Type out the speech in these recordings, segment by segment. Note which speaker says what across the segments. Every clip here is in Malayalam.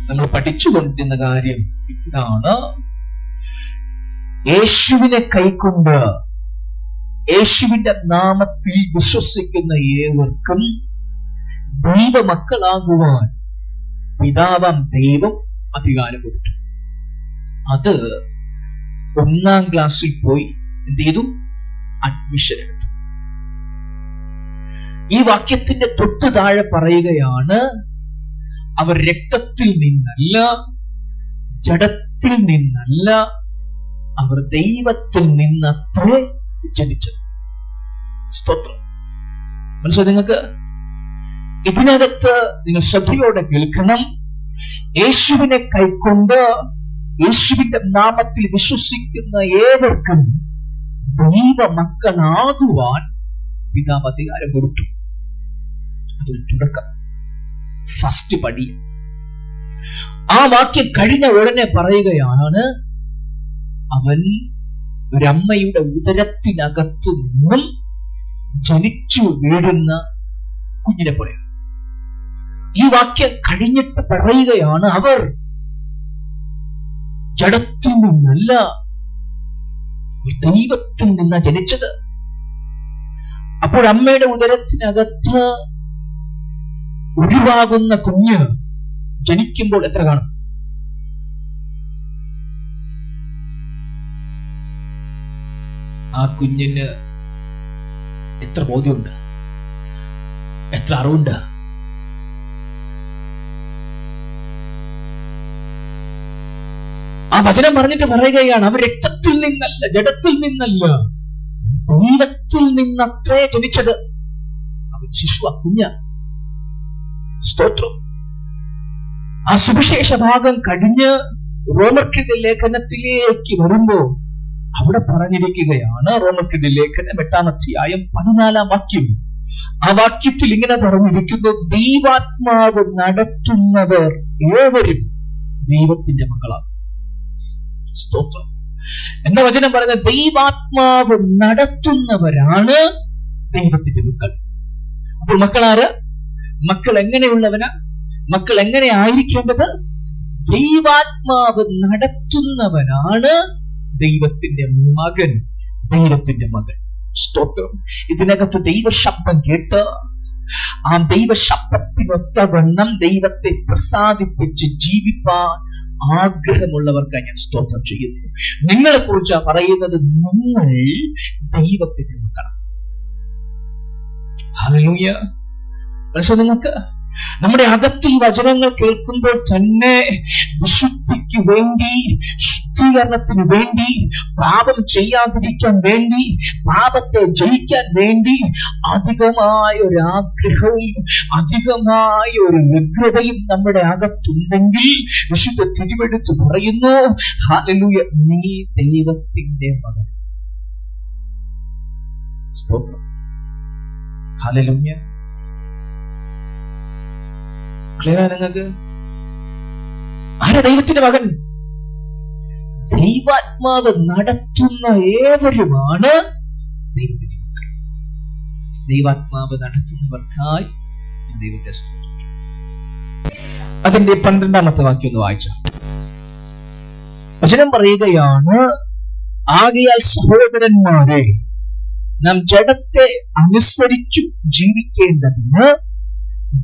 Speaker 1: നമ്മൾ പഠിച്ചുകൊണ്ടിരുന്ന കാര്യം ഇതാണ്. യേശുവിനെ കൈക്കൊണ്ട് യേശുവിന്റെ നാമത്തിൽ വിശ്വസിക്കുന്ന ഏവർക്കും ദൈവമക്കളാകുവാൻ പിതാവാം ദൈവം അധികാരം കൊടുത്തു. അത് 1ാം ക്ലാസ്സിൽ പോയി എന്ത് ചെയ്തു? അഡ്മിഷൻ എടുത്തു. ഈ വാക്യത്തിന്റെ തൊട്ടു താഴെ പറയുകയാണ്, അവർ രക്തത്തിൽ നിന്നല്ല, ജഡത്തിൽ നിന്നല്ല, അവർ ദൈവത്തിൽ നിന്നത്രേ ജനിച്ചത്. സ്തോത്രം. മനസ്സിലായി നിങ്ങൾക്ക്? ഇതിനകത്ത് നിങ്ങൾ ശ്രദ്ധയോടെ കേൾക്കണം. യേശുവിനെ കൈക്കൊണ്ട് യേശുവിന്റെ നാമത്തിൽ വിശ്വസിക്കുന്ന ഏവർക്കും ദൈവമക്കളാകുവാൻ പിതാവ് അധികാരം കൊടുത്തു. അതൊരു തുടക്കം, ഫസ്റ്റ് പടി. ആ വാക്യം കഴിഞ്ഞ ഉടനെ പറയുകയാണ്, അവൻ ഒരമ്മയുടെ ഉദരത്തിനകത്ത് നിന്നും ജനിച്ചു വീഴുന്ന കുഞ്ഞിനെ പോലെ. ഈ വാക്യം കഴിഞ്ഞിട്ട് പറയുകയാണ്, അവർ ജഡത്തിൽ നിന്നല്ല, ദൈവത്തിൽ നിന്നാ ജനിച്ചത്. അപ്പോൾ അമ്മയുടെ ഉദരത്തിനകത്ത് ഒഴിവാകുന്ന കുഞ്ഞ് ജനിക്കുമ്പോൾ എത്ര കാണും? ആ കുഞ്ഞിന് എത്ര ബോധ്യമുണ്ട്, എത്ര അറിവുണ്ട്? ആ വചനം പറഞ്ഞിട്ട് പറയുകയാണ്, അവർ രക്തത്തിൽ നിന്നല്ല, ജഡത്തിൽ നിന്നല്ല, ദൈവത്തിൽ നിന്നത്രേ ജനിച്ചത്. അവൻ ശിശു, ആ കുഞ്ഞ. സ്തോത്രം. ആ സുവിശേഷ ഭാഗം കഴിഞ്ഞ് റോമർക്കെതിരെ ലേഖനത്തിലേക്ക് വരുമ്പോ അവിടെ പറഞ്ഞിരിക്കുകയാണ്, റോമർക്കെതിരെ ലേഖനം 8-ാം അധ്യായം 14-ാം വാക്യം. ആ വാക്യത്തിൽ ഇങ്ങനെ പറഞ്ഞിരിക്കുന്നു, ദൈവാത്മാവ് നടത്തുന്നവർ ഏവരും ദൈവത്തിന്റെ മക്കളാണ്. സ്തോത്രം. എന്താ വചനം പറയുന്നത്? ദൈവാത്മാവ് നടത്തുന്നവരാണ് ദൈവത്തിന്റെ മക്കൾ. അപ്പോൾ മക്കളാര്? മക്കൾ എങ്ങനെയുള്ളവനാ? മക്കൾ എങ്ങനെ ആയിരിക്കേണ്ടത്? ദൈവാത്മാവ് നടത്തുന്നവനാണ് ദൈവത്തിന്റെ മകൻ, ദൈവത്തിന്റെ മകൻ. സ്തോത്രം. ഇതിനകത്ത് ദൈവശബ്ദം കേട്ട് ആ ദൈവശബ്ദത്തിനൊത്തവണ്ണം ദൈവത്തെ പ്രസാദിപ്പിച്ച് ജീവിപ്പാൻ ആഗ്രഹമുള്ളവർക്കായി ഞാൻ സ്തോത്രം ചെയ്യുന്നു. നിങ്ങളെ കുറിച്ചാ പറയുന്നത്, നിങ്ങൾ ദൈവത്തിന്റെ മക്കളാണ്. ഹല്ലേലൂയ. നിങ്ങൾക്ക് നമ്മുടെ അകത്ത് ഈ വചനങ്ങൾ കേൾക്കുമ്പോൾ തന്നെ വിശുദ്ധിക്ക് വേണ്ടി, ശുദ്ധീകരണത്തിന് വേണ്ടി, പാപം ചെയ്യാതിരിക്കാൻ വേണ്ടി, പാപത്തെ ജയിക്കാൻ വേണ്ടി അധികമായ ഒരു ആഗ്രഹവും അധികമായ ഒരു വ്യഗ്രതയും നമ്മുടെ അകത്തുണ്ടെങ്കിൽ വിശുദ്ധ തിരുവെടുത്ത് പറയുന്നു, ഹല്ലേലൂയ, നീ ദൈവത്തിന്റെ മകൻ. സ്തോത്രം. ഹല്ലേലൂയ. ക്ലിയറാ നിങ്ങൾക്ക്? ആരാ ദൈവത്തിന്റെ മകൻ? ദൈവാത്മാവ് നടത്തുന്ന ഏവരുമാണ് ദൈവത്തിന്റെ മക്കൾ. ദൈവാത്മാവ് നടത്തുന്നവർക്കായി ദൈവത്തെ സ്തുതിച്ചു. അതിന്റെ 12-ാമത്തെ വാക്യം ഒന്ന് വായിച്ച വചനം പറയുകയാണ്, ആകയാൽ സഹോദരന്മാരെ, നാം ജഡത്തെ അനുസരിച്ചു ജീവിക്കേണ്ടതിന്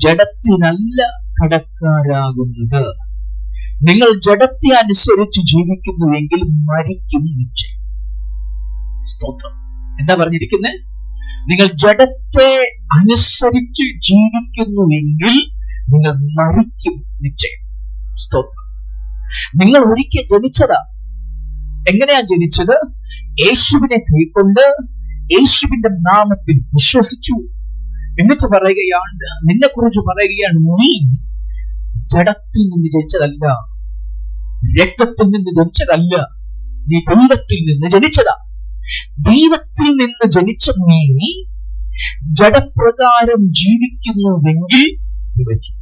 Speaker 1: ജഡത്തിനല്ല കടക്കാരാകുന്നത്. നിങ്ങൾ ജഡത്തെ അനുസരിച്ച് ജീവിക്കുന്നുവെങ്കിൽ മരിക്കും നിശ്ചയം. സ്തോത്രം. എന്താ പറഞ്ഞിരിക്കുന്നത്? നിങ്ങൾ ജഡത്തെ അനുസരിച്ച് ജീവിക്കുന്നുവെങ്കിൽ നിങ്ങൾ മരിക്കും നിശ്ചയം. സ്തോത്രം. നിങ്ങൾ ഒരിക്കൽ ജനിച്ചതാ. എങ്ങനെയാ ജനിച്ചത്? യേശുവിനെ കൈക്കൊണ്ട് യേശുവിന്റെ നാമത്തിൽ വിശ്വസിച്ചു. എന്നിട്ട് പറയുകയാണ്, നിന്നെ കുറിച്ച് പറയുകയാണ്, നീ ജഡത്തിൽ നിന്ന് ജനിച്ചതല്ല, രക്തത്തിൽ നിന്ന് ജനിച്ചതല്ല, നീ ദൈവത്തിൽ നിന്ന് ജനിച്ചതാ. ദൈവത്തിൽ നിന്ന് ജനിച്ച നീ ജഡപ്രകാരം ജീവിക്കുന്നുവെങ്കിൽ മരിക്കും.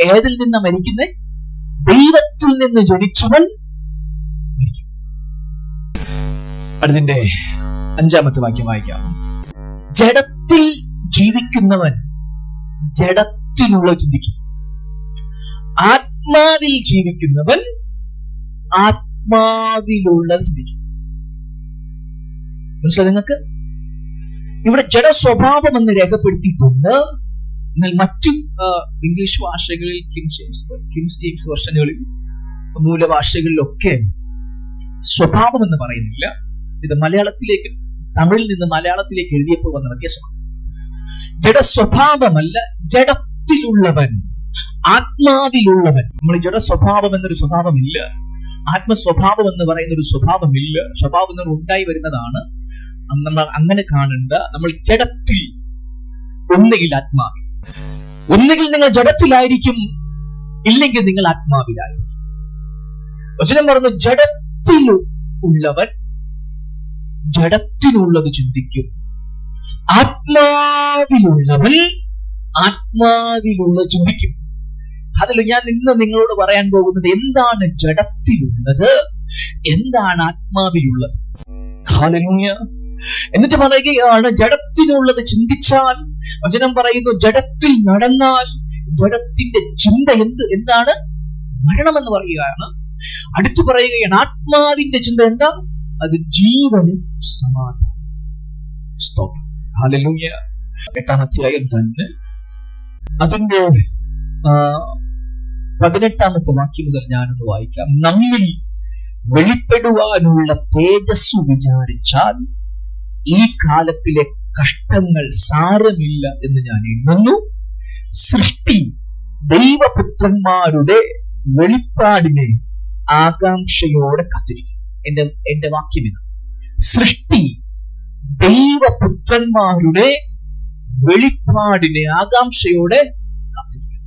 Speaker 1: ഏതിൽ നിന്നാ മരിക്കുന്നത്? ദൈവത്തിൽ നിന്ന് ജനിച്ചവൻ മരിക്കും. അതിന്റെ 5-ാമത്തെ വാക്യം വായിക്കാം. ജഡത്തിൽ ജീവിക്കുന്നവൻ ജഡത്തിനുള്ള ചിന്തിക്കും. ആത്മാവിൽ ജീവിക്കുന്നവൻ ആത്മാവിലുള്ളത് ചിന്തിക്കും. മനസ്സിലായി നിങ്ങൾക്ക്? ഇവിടെ ജഡസ്വഭാവം എന്ന് രേഖപ്പെടുത്തിയിട്ടുണ്ട്. എന്നാൽ മറ്റു ഇംഗ്ലീഷ് ഭാഷകളിൽ കിംസ് ജെയിംസ് വെർഷനുകളിൽ മൂലഭാഷകളിലൊക്കെ സ്വഭാവം എന്ന് പറയുന്നില്ല. ഇത് മലയാളത്തിലേക്ക്, തമിഴിൽ നിന്ന് മലയാളത്തിലേക്ക് എഴുതിയപ്പോൾ വന്ന വ്യത്യാസമാണ്. ജഡസ്വഭാവമല്ല, ജഡത്തിലുള്ളവൻ, ആത്മാവിലുള്ളവൻ. നമ്മൾ ജഡസ്വഭാവം എന്നൊരു സ്വഭാവമില്ല, ആത്മസ്വഭാവം എന്ന് പറയുന്ന ഒരു സ്വഭാവമില്ല. സ്വഭാവം എന്ന് ഉണ്ടായി വരുന്നതാണ്. നമ്മൾ അങ്ങനെ കാണണ്ട. നമ്മൾ ജഡത്തിൽ, ഒന്നുകിൽ ആത്മാവിൽ, ഒന്നുകിൽ നിങ്ങൾ ജഡത്തിലായിരിക്കും, ഇല്ലെങ്കിൽ നിങ്ങൾ ആത്മാവിലായിരിക്കും. വചനം പറഞ്ഞു, ജഡത്തിൽ ഉള്ളവൻ ജഡത്തിനുള്ളത് ചിന്തിക്കും, ആത്മാവിലുള്ളവൻ ആത്മാവിലുള്ളത് ചിന്തിക്കും. അതിൽ ഞാൻ ഇന്ന് നിങ്ങളോട് പറയാൻ പോകുന്നത് എന്താണ് ജഡത്തിലുള്ളത്, എന്താണ് ആത്മാവിലുള്ളത്. ഹല്ലേലൂയ. എന്നിട്ട് പറയുകയാണ്, ജഡത്തിനുള്ളത് ചിന്തിച്ചാൽ, വചനം പറയുന്നു, ജഡത്തിൽ നടന്നാൽ ജഡത്തിന്റെ ചിന്ത എന്താണ്? മരണമെന്ന് പറയുകയാണ്. അടുത്തു പറയുകയാണ്, ആത്മാവിന്റെ ചിന്ത എന്താ? അത് ജീവനും സമാധാനം. സ്തോത്രം. ഹല്ലേലൂയ. 8-ാം അധ്യായം തന്നെ അതിന്റെ 18-ാമത്തെ വാക്യം മുതൽ ഞാനൊന്ന് വായിക്കാം. നമ്മിൽ വെളിപ്പെടുവാനുള്ള തേജസ്സു വിചാരിച്ചാൽ ഈ കാലത്തിലെ കഷ്ടങ്ങൾ സാരമില്ല എന്ന് ഞാൻ എണ്ണുന്നു. സൃഷ്ടി ദൈവപുത്രന്മാരുടെ വെളിപ്പാടിനെ ആകാംക്ഷയോടെ കാത്തിരിക്കും. എന്റെ വാക്യം ഇത്. സൃഷ്ടി ദൈവപുത്രന്മാരുടെ വെളിപ്പാടിനെ ആകാംക്ഷയോടെ കാത്തിരിക്കും.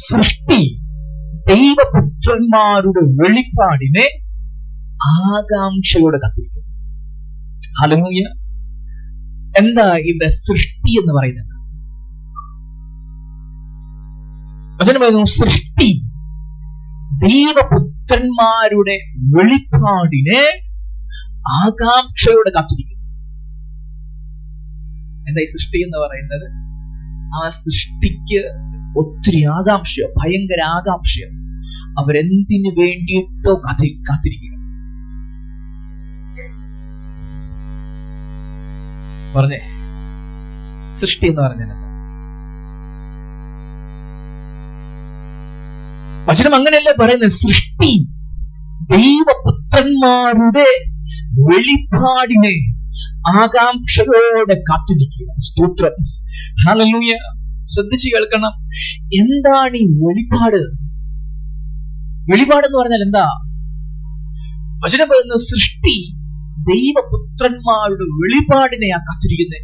Speaker 1: സൃഷ്ടി ദൈവപുത്രന്മാരുടെ വെളിപ്പാടിനെ ആകാംക്ഷയോടെ കാത്തിരിക്കും. ഹല്ലേലൂയ. എന്താ ഇവിടെ സൃഷ്ടി എന്ന് പറയുന്നത്? വചനം പറയുന്നു, സൃഷ്ടി ദൈവപുത്രന്മാരുടെ വെളിപ്പാടിനെ ആകാംക്ഷയോടെ കാത്തിരിക്കും. എന്താ ഈ സൃഷ്ടി എന്ന് പറയുന്നത്? ആ സൃഷ്ടിക്ക് ഒത്തിരി ആകാംക്ഷയോ, ഭയങ്കര ആകാംക്ഷയോ. അവരെന്തിനു വേണ്ടിയിട്ടോ കാത്തിരിക്കുക. പറഞ്ഞേ, സൃഷ്ടി എന്ന് പറഞ്ഞത് വചനം അങ്ങനെയല്ലേ പറയുന്നത്? സൃഷ്ടി ദൈവപുത്രന്മാരുടെ വെളിപ്പാടിനെ ആകാംക്ഷയോടെ കാത്തിരിക്കുക. സ്തോത്രം. ഹല്ലേലൂയ. ശ്രദ്ധിച്ചു കേൾക്കണം. എന്താണ് ഈ വെളിപ്പാട്? വെളിപ്പാട് എന്ന് പറഞ്ഞാൽ എന്താ? വചനം പറയുന്ന സൃഷ്ടി ദൈവപുത്രന്മാരുടെ വെളിപ്പാടിനെയാ കാത്തിരിക്കുന്നത്.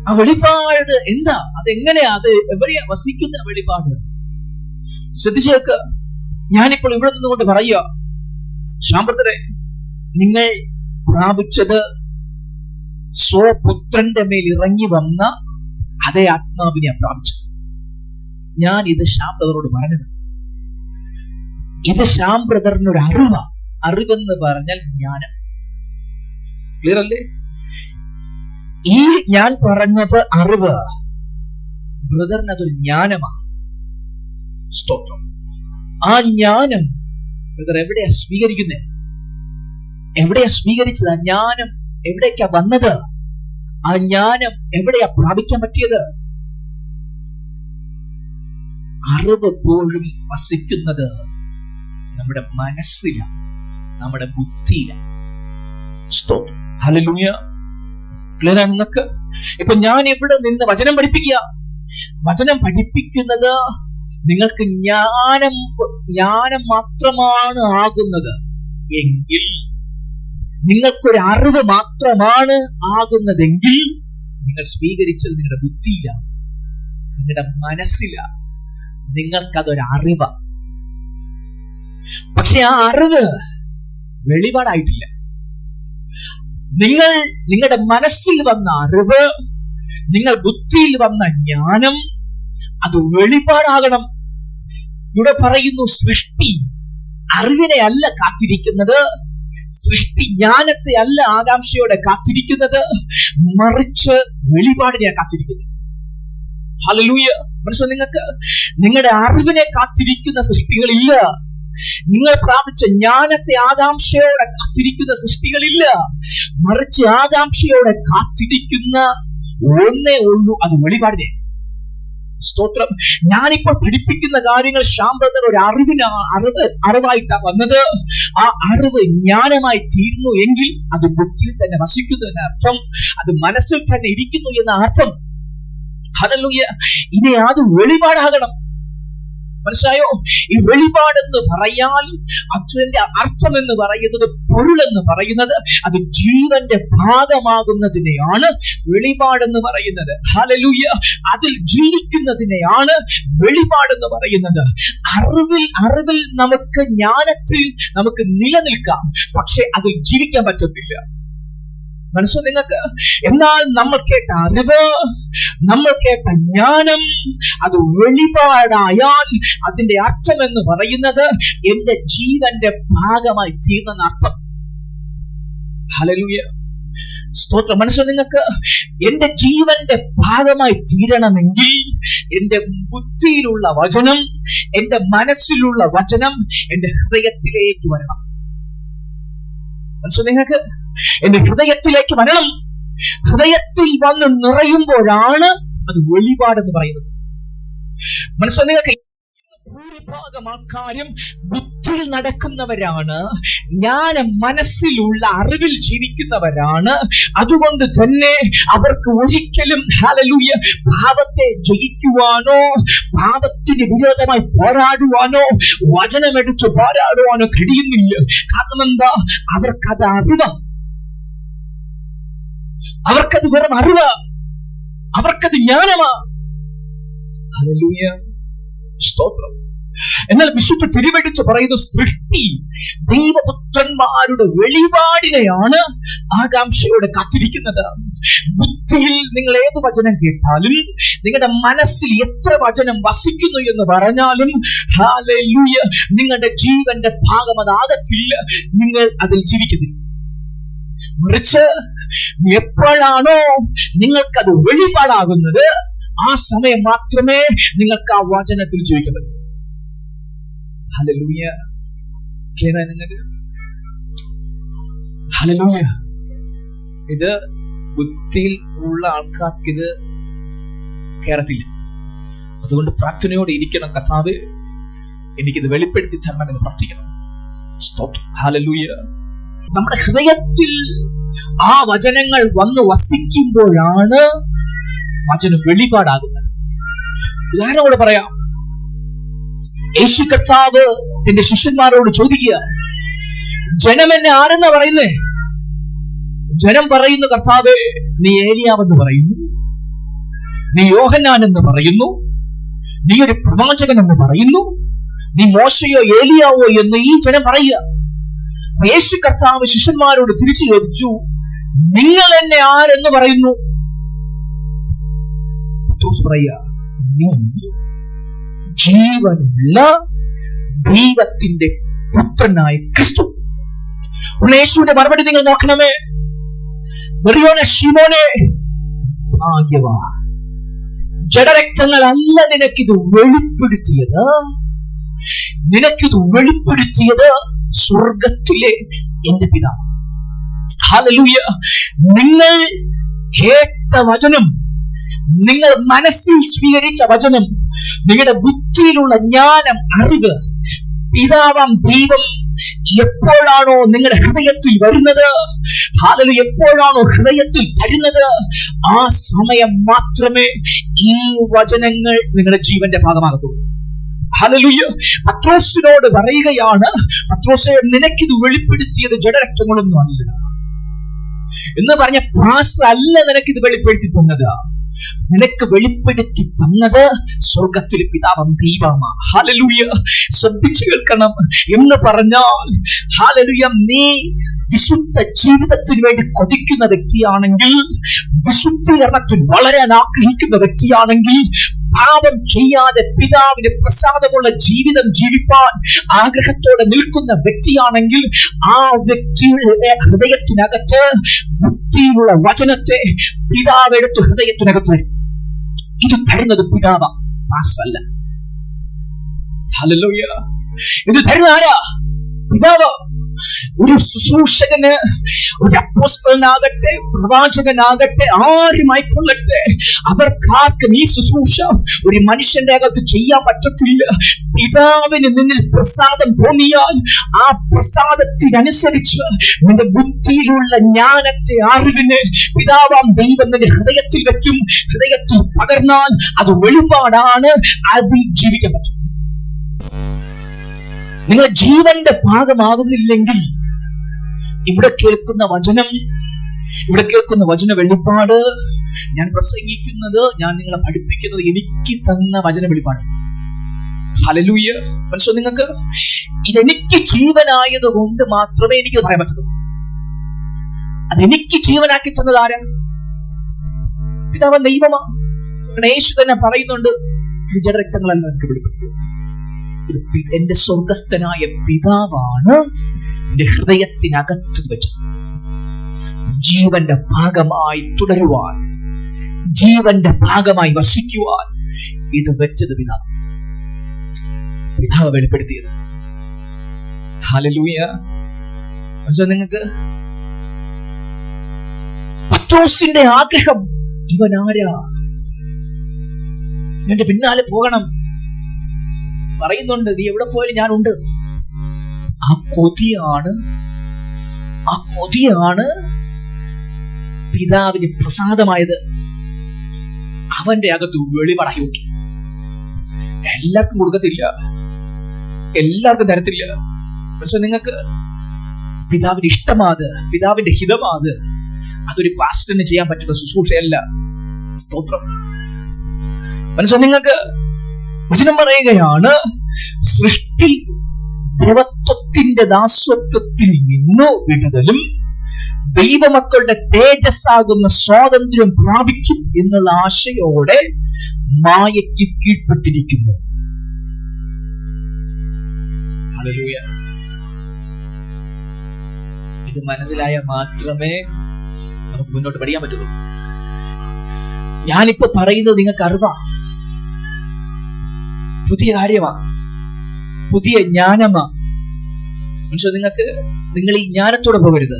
Speaker 1: ആ വെളിപ്പാട് എന്താ? അതെങ്ങനെയാ? അത് എവിടെയാ വസിക്കുന്ന വെളിപ്പാട്? ശ്രദ്ധിച്ചേക്ക്. ഞാനിപ്പോൾ ഇവിടെ നിന്നുകൊണ്ട് പറയുക, ശാമ്പ്രതരെ, നിങ്ങൾ പ്രാപിച്ചത് സ്വപുത്രന്റെ മേൽ ഇറങ്ങി വന്ന അതേ ആത്മാവിനെ പ്രാപിച്ചത്. ഞാൻ ഇത് ശ്യാം ബ്രദറോട് പറഞ്ഞത്. ഇത് ശ്യാം ബ്രദറിന് ഒരു അറിവാ. അറിവെന്ന് പറഞ്ഞാൽ ജ്ഞാനം. ക്ലിയർ അല്ലേ? ഈ ഞാൻ പറഞ്ഞത് അറിവ്, ബ്രദറിന് അതൊരു ജ്ഞാനമാണ്. സ്തോത്രം. ആ ജ്ഞാനം ബ്രദർ എവിടെയാ സ്വീകരിക്കുന്നത്? എവിടെയാ സ്വീകരിച്ചത്? ആ ജ്ഞാനം എവിടേക്കാ വന്നത്? ആ ജ്ഞാനം എവിടെയാ പ്രാപിക്കാൻ പറ്റിയത്? അറിവ് എപ്പോഴും വസിക്കുന്നത് നമ്മുടെ മനസ്സിലാണ്, നമ്മുടെ ബുദ്ധിയിലാണ്. സ്തോത്രം. ഹല്ലേലൂയ. ക്ലിയർ ആണ് നിങ്ങൾക്ക്? ഇപ്പൊ ഞാൻ ഇവിടെ നിന്ന് വചനം പഠിപ്പിക്കുക. വചനം പഠിപ്പിക്കുന്നത് നിങ്ങൾക്ക് ജ്ഞാനം മാത്രമാണ് ആകുന്നത് എങ്കിൽ, നിങ്ങൾക്കൊരു അറിവ് മാത്രമാണ് ആകുന്നതെങ്കിൽ, നിങ്ങൾ സ്വീകരിച്ചത് നിങ്ങളുടെ ബുദ്ധിയിലാണ്, നിങ്ങളുടെ മനസ്സിലാണ്. നിങ്ങൾക്കതൊരു അറിവാണ്. പക്ഷെ ആ അറിവ് വെളിപാടായിട്ടില്ല. നിങ്ങളുടെ മനസ്സിൽ വന്ന അറിവ്, നിങ്ങൾ ബുദ്ധിയിൽ വന്ന ജ്ഞാനം, അത് വെളിപാടാകണം. ഇവിടെ പറയുന്നു, സൃഷ്ടി അറിവിനെ അല്ല കാത്തിരിക്കുന്നത്, സൃഷ്ടി ജ്ഞാനത്തെ അല്ല ആകാംക്ഷയോടെ കാത്തിരിക്കുന്നത്, മറിച്ച് വെളിപാടിനെ കാത്തിരിക്കുന്നത്. ഹല്ലേലൂയ. മനസ്സിലായി? നിങ്ങൾക്ക് നിങ്ങളുടെ അറിവിനെ കാത്തിരിക്കുന്ന സൃഷ്ടികളില്ല. നിങ്ങൾ പ്രാപിച്ച ജ്ഞാനത്തെ ആകാംക്ഷയോടെ കാത്തിരിക്കുന്ന സൃഷ്ടികളില്ല. മറിച്ച് ആകാംക്ഷയോടെ കാത്തിരിക്കുന്ന ഒന്നേ ഉള്ളൂ, അത് വെളിപാടിനെ. സ്തോത്രം. ഞാനിപ്പോൾ പഠിപ്പിക്കുന്ന കാര്യങ്ങൾ ശാന്തത ഒരു അറിവായിട്ടാ വന്നത്. ആ അറിവ് ജ്ഞാനമായി തീരുന്നു എങ്കിൽ അത് ബുദ്ധിയിൽ തന്നെ വസിക്കുന്നു എന്ന അർത്ഥം, അത് മനസ്സിൽ തന്നെ ഇരിക്കുന്നു എന്ന അർത്ഥം. ഹല്ലേലൂയ. ഇനി അത് വെളിപാടാകണം. മനസ്സിലായോ? ഈ വെളിപാടെന്ന് പറയാൻ അതിന്റെ അർത്ഥം എന്ന് പറയുന്നത്, പൊരുളെന്ന് പറയുന്നത്, അത് ജീവന്റെ ഭാഗമാകുന്നതിനെയാണ് വെളിപാടെന്ന് പറയുന്നത്. ഹല്ലേലൂയ. അതിൽ ജീവിക്കുന്നതിനെയാണ് വെളിപാടെന്ന് പറയുന്നത്. അറിവിൽ നമുക്ക്, ജ്ഞാനത്തിൽ നമുക്ക് നിലനിൽക്കാം, പക്ഷെ അതിൽ ജീവിക്കാൻ പറ്റത്തില്ല. മനസ്സോ നിങ്ങൾക്ക്? എന്നാൽ നമ്മൾ കേട്ട അറിവ്, നമ്മൾ കേട്ട ജ്ഞാനം, അത് വെളിപാടായാൽ അതിന്റെ അർത്ഥം എന്ന് പറയുന്നത് എന്റെ ജീവന്റെ ഭാഗമായി തീർന്ന അർത്ഥം. ഹല്ലേലൂയ. സ്തോത്രം. മനസ്സോ നിങ്ങൾക്ക്? എന്റെ ജീവന്റെ ഭാഗമായി തീരണമെങ്കിൽ എന്റെ ബുദ്ധിയിലുള്ള വചനം, എന്റെ മനസ്സിലുള്ള വചനം എന്റെ ഹൃദയത്തിലേക്ക് വരണം. മനസ്സോ നിങ്ങൾക്ക്? എന്റെ ഹൃദയത്തിലേക്ക് വരണം. ഹൃദയത്തിൽ വന്ന് നിറയുമ്പോഴാണ് അത് വെളിപാടെന്ന് പറയുന്നത്. മനസ്സിലായി? നിങ്ങൾക്ക് ഭൂരിഭാഗം ആൾക്കാരും ബുദ്ധിയിൽ നടക്കുന്നവരാണ്, ജ്ഞാനം മനസ്സിലുള്ള അറിവിൽ ജീവിക്കുന്നവരാണ്. അതുകൊണ്ട് തന്നെ അവർക്ക് ഒരിക്കലും ഹല്ലേലൂയ പാപത്തെ ജയിക്കുവാനോ പാപത്തിന് വിരോധമായി പോരാടുവാനോ വചനമെടുത്ത് പോരാടുവാനോ കഴിയുന്നില്ല. കാരണം എന്താ? അവർക്കത് അറിവ്, അവർക്കത് വെറും അറിവ്, അവർക്കത് ജ്ഞാനമാ. ഹല്ലേലൂയ. സ്തോത്രം. എന്നാൽ വിശുദ്ധ തിരുവെടുത്ത് പറയുന്ന സൃഷ്ടി ദൈവപുത്രന്മാരുടെ വെളിപാടിനെയാണ് ആകാംക്ഷയോടെ കാത്തിരിക്കുന്നത്. ബുദ്ധിയിൽ നിങ്ങൾ ഏത് വചനം കേട്ടാലും, നിങ്ങളുടെ മനസ്സിൽ എത്ര വചനം വസിക്കുന്നു എന്ന് പറഞ്ഞാലും, ഹല്ലേലൂയ, നിങ്ങളുടെ ജീവന്റെ ഭാഗം അതാകത്തില്ല. നിങ്ങൾ അതിൽ ജീവിക്കുന്നില്ല. മറിച്ച് എപ്പോഴാണോ നിങ്ങൾക്കത് വെളിപാടാകുന്നത്, ആ സമയം മാത്രമേ നിങ്ങൾക്ക് ആ വചനത്തിൽ ജീവിക്കാൻ പറ്റൂ. ഹല്ലേലൂയ. ഹല്ലേലൂയ. ഇത് ബുദ്ധിയിൽ ഉള്ള ആൾക്കാർക്ക് ഇത് കേറത്തില്ല. അതുകൊണ്ട് പ്രാർത്ഥനയോടെ ഇരിക്കണം. കർത്താവേ, എനിക്കിത് വെളിപ്പെടുത്തി തരണം എന്ന് പ്രാർത്ഥിക്കണം. ഹല്ലേലൂയ. നമ്മുടെ ഹൃദയത്തിൽ ആ വചനങ്ങൾ വന്ന് വസിക്കുമ്പോഴാണ് വചനം വെളിപാടാകുന്നത്. ഉദാഹരണത്തോടെ പറയാം. യേശു കർത്താവ് തന്റെ ശിഷ്യന്മാരോട് ചോദിക്കുക, ജനം എന്നെ ആരെന്നാ പറയുന്നേ? ജനം പറയുന്നു, കർത്താവേ, നീ ഏലിയാവെന്ന് പറയുന്നു, നീ യോഹന്നാൻ എന്ന് പറയുന്നു, നീ ഒരു പ്രവാചകൻ എന്ന് പറയുന്നു, നീ മോശയോ ഏലിയാവോ എന്ന് ഈ ജനം പറയുക. യേശു കർത്താവ് ശിഷ്യന്മാരോട് തിരിച്ചു ചോദിച്ചു, നിങ്ങൾ എന്നെ ആരെന്ന് പറയുന്നു? ജീവനുള്ള ദൈവത്തിന്റെ പുത്രനായ ക്രിസ്തു. യേശുവിന്റെ മറുപടി നിങ്ങൾ നോക്കണമേ. ശിമോനെ, ഭാഗ്യവാ, ജഡരക്തങ്ങളല്ല നിനക്കിത് വെളിപ്പെടുത്തിയത്, നിനക്കിത് വെളിപ്പെടുത്തിയത് സ്വർഗത്തിലെ എന്റെ പിതാവ്. ഹല്ലേലൂയ. നിങ്ങൾ കേട്ട വചനം, നിങ്ങൾ മനസ്സിൽ സ്വീകരിച്ച വചനം, നിങ്ങളുടെ ബുദ്ധിയിലുള്ള ജ്ഞാനം, അറിവ്, പിതാവാം ദൈവം എപ്പോഴാണോ നിങ്ങളുടെ ഹൃദയത്തിൽ വരുന്നത്, ഹല്ലേലൂയ, എപ്പോഴാണോ ഹൃദയത്തിൽ തരുന്നത്, ആ സമയം മാത്രമേ ഈ വചനങ്ങൾ നിങ്ങളുടെ ജീവന്റെ ഭാഗമാകത്തുള്ളൂ. ഹല്ലേലൂയ. പത്രോസിനോട് പറയുകയാണ്, പത്രോസേ, നിനക്കിത് വെളിപ്പെടുത്തിയത് ജഡരക്തങ്ങളൊന്നും അല്ല എന്ന് പറഞ്ഞ പാസ്റ്റർ അല്ല നിനക്കിത് വെളിപ്പെടുത്തി തന്നത്. നിനക്ക് വെളിപ്പെടുത്തി തന്നത് സ്വർഗത്തിലെ പിതാവാം ദൈവമാ. ഹല്ലേലൂയ. ശ്രദ്ധിച്ചു കേൾക്കണം എന്ന് പറഞ്ഞാൽ, ഹല്ലേലൂയ, നീ വിശുദ്ധ ജീവിതത്തിന് വേണ്ടി കൊതിക്കുന്ന വ്യക്തിയാണെങ്കിൽ, വിശുദ്ധീകരണത്തിന് വളരാൻ ആഗ്രഹിക്കുന്ന വ്യക്തിയാണെങ്കിൽ, പാപം ചെയ്യാതെ പിതാവിന് പ്രസാദമുള്ള ജീവിതം ജീവിപ്പാൻ ആഗ്രഹത്തോടെ നിൽക്കുന്ന വ്യക്തിയാണെങ്കിൽ, ആ വ്യക്തിയുടെ ഹൃദയത്തിനകത്ത് ബുദ്ധിയുള്ള വചനത്തെ പിതാവ് എടുത്ത് ഹൃദയത്തിനകത്ത് വരും. ഇത് തരുന്നത് പിതാവ. പാസ്റ്റർ അല്ല. ഹല്ലേലൂയ. ഇത് തരുന്ന ആരാ? പിതാവ്. ഒരു ശുശ്രൂഷകന്, ഒരു അപ്പോസ്തലനാകട്ടെ, പ്രവാചകനാകട്ടെ, ആരുമായിക്കൊള്ളട്ടെ, അവർക്കാർക്കും ഈ ശുശ്രൂഷ ഒരു മനുഷ്യന്റെ അകത്ത് ചെയ്യാൻ പറ്റത്തില്ല. പിതാവിന് നിന്നിൽ പ്രസാദം തോന്നിയാൽ ആ പ്രസാദത്തിനനുസരിച്ച് നിന്റെ ബുദ്ധിയിലുള്ള ജ്ഞാനത്തെ, അറിവിനെ പിതാവാം ദൈവം നിന്റെ ഹൃദയത്തിൽ വെക്കും. ഹൃദയത്തിൽ പകർന്നാൽ അത് വെളിപാടാണ്. അതിൽ ജീവിക്കാൻ പറ്റും. നിങ്ങൾ ജീവന്റെ ഭാഗമാകുന്നില്ലെങ്കിൽ ഇവിടെ കേൾക്കുന്ന വചന വെളിപ്പാട്, ഞാൻ പ്രസംഗിക്കുന്നത്, ഞാൻ നിങ്ങളെ പഠിപ്പിക്കുന്നത് എനിക്ക് തന്ന വചന വെളിപ്പാട്. ഹല്ലേലൂയ. മനസ്സിലായോ നിങ്ങൾക്ക്? ഇതെനിക്ക് ജീവനായത് കൊണ്ട് മാത്രമേ എനിക്ക് പറയാൻ പറ്റുള്ളൂ. അതെനിക്ക് ജീവനാക്കി തന്നത് ആരാ? പിതാവ് ദൈവമാ. യേശു തന്നെ പറയുന്നുണ്ട്, ജഡരക്തങ്ങളല്ല എനിക്ക് വെളിപ്പെട്ടു. എന്റെ സ്വർഗസ്ഥനായ പിതാവാണ് എന്റെ ഹൃദയത്തിനകത്ത് വെച്ചത്. ജീവന്റെ ഭാഗമായി തുടരുവാൻ, ജീവന്റെ ഭാഗമായി വസിക്കുവാൻ ഇത് വെച്ചത് പിതാവ് വെളിപ്പെടുത്തിയത്. ഹല്ലേലൂയ. നിങ്ങൾക്ക് പത്രോസിന്റെ ആഗ്രഹം, ഇവനാരാ? എന്റെ പിന്നാലെ പോകണം പറയുന്നുണ്ട്. നീ എവിടെ പോയാലും ഞാനുണ്ട്. ആ കൊതിയാണ് പിതാവിന് പ്രസാദമായത്. അവന്റെ അകത്ത് വെളിപാടായി നോക്കി. എല്ലാവർക്കും കൊടുക്കത്തില്ല, എല്ലാവർക്കും തരത്തില്ല. പക്ഷെ നിങ്ങൾക്ക് പിതാവിന്റെ ഇഷ്ടമാത്, പിതാവിന്റെ ഹിതമാത്. അതൊരു പാസ്റ്ററിന് ചെയ്യാൻ പറ്റുന്ന ശുശ്രൂഷയല്ല. സ്തോത്രം. മനസ്സിലായോ നിങ്ങൾക്ക്? വചനം പറയുകയാണ്, സൃഷ്ടി ദ്രവത്വത്തിന്റെ ദാസ്യത്വത്തിൽ നിന്ന് വിടുതലും ദൈവമക്കളുടെ തേജസ്സാകുന്ന സ്വാതന്ത്ര്യം പ്രാപിക്കും എന്നുള്ള ആശയോടെ മായയ്ക്ക് കീഴ്പ്പെട്ടിരിക്കുന്നു. ഹല്ലേലൂയ. ഇത് മനസ്സിലായാൽ മാത്രമേ നമുക്ക് മുന്നോട്ട് പഠിക്കാൻ പറ്റുള്ളൂ. ഞാനിപ്പോ പറയുന്നത് നിങ്ങൾക്ക് അറിവാ, പുതിയ കാര്യമാ, പുതിയ ജ്ഞാനമാ. നിങ്ങൾക്ക് നിങ്ങൾ ഈ ജ്ഞാനത്തോടെ പോകരുത്.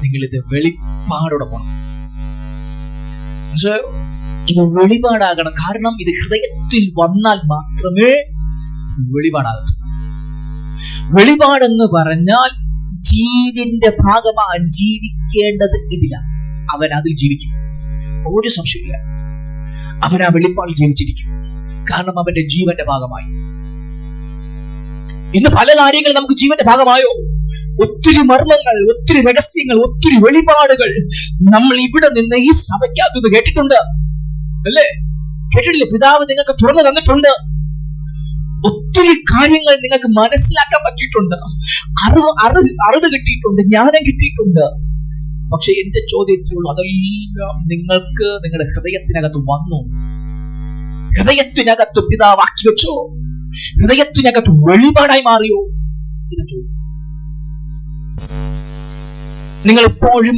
Speaker 1: നിങ്ങൾ ഇത് വെളിപ്പാടോടെ പോകണം. ഇത് വെളിപാടാകണം. കാരണം ഇത് ഹൃദയത്തിൽ വന്നാൽ മാത്രമേ വെളിപാടാകത്തു. വെളിപാടെന്ന് പറഞ്ഞാൽ ജീവന്റെ ഭാഗമാണ്. ജീവിക്കേണ്ടത് ഇതിലാണ്. അവൻ അതിൽ ജീവിക്കും, ഒരു സംശയമില്ല. അവൻ ആ വെളിപ്പാടിൽ ജീവിച്ചിരിക്കും. കാരണം അവന്റെ ജീവന്റെ ഭാഗമായി. ഇന്ന് പല കാര്യങ്ങൾ നമുക്ക് ജീവന്റെ ഭാഗമായോ? ഒത്തിരി മർമ്മങ്ങൾ, ഒത്തിരി രഹസ്യങ്ങൾ, ഒത്തിരി വെളിപാടുകൾ നമ്മൾ ഇവിടെ നിന്ന് ഈ സഭയ്ക്കകത്ത് കേട്ടിട്ടുണ്ട്, അല്ലേ? കേട്ടിട്ടില്ലേ? പിതാവ് നിങ്ങൾക്ക് തുറന്നു തന്നിട്ടുണ്ട്. ഒത്തിരി കാര്യങ്ങൾ നിങ്ങൾക്ക് മനസ്സിലാക്കാൻ പറ്റിയിട്ടുണ്ട്. അറിവ് കിട്ടിയിട്ടുണ്ട്, ജ്ഞാനം കിട്ടിയിട്ടുണ്ട്. പക്ഷെ എന്റെ ചോദ്യത്തിലുള്ള അതെല്ലാം നിങ്ങൾക്ക് നിങ്ങളുടെ ഹൃദയത്തിനകത്ത് വന്നു. ഹൃദയത്തിനകത്ത് പിതാവാക്കി വെച്ചോ? ഹൃദയത്തിനകത്ത് വെളിപാടായി മാറിയോ? ഇത് ചോദ്യം. നിങ്ങൾ എപ്പോഴും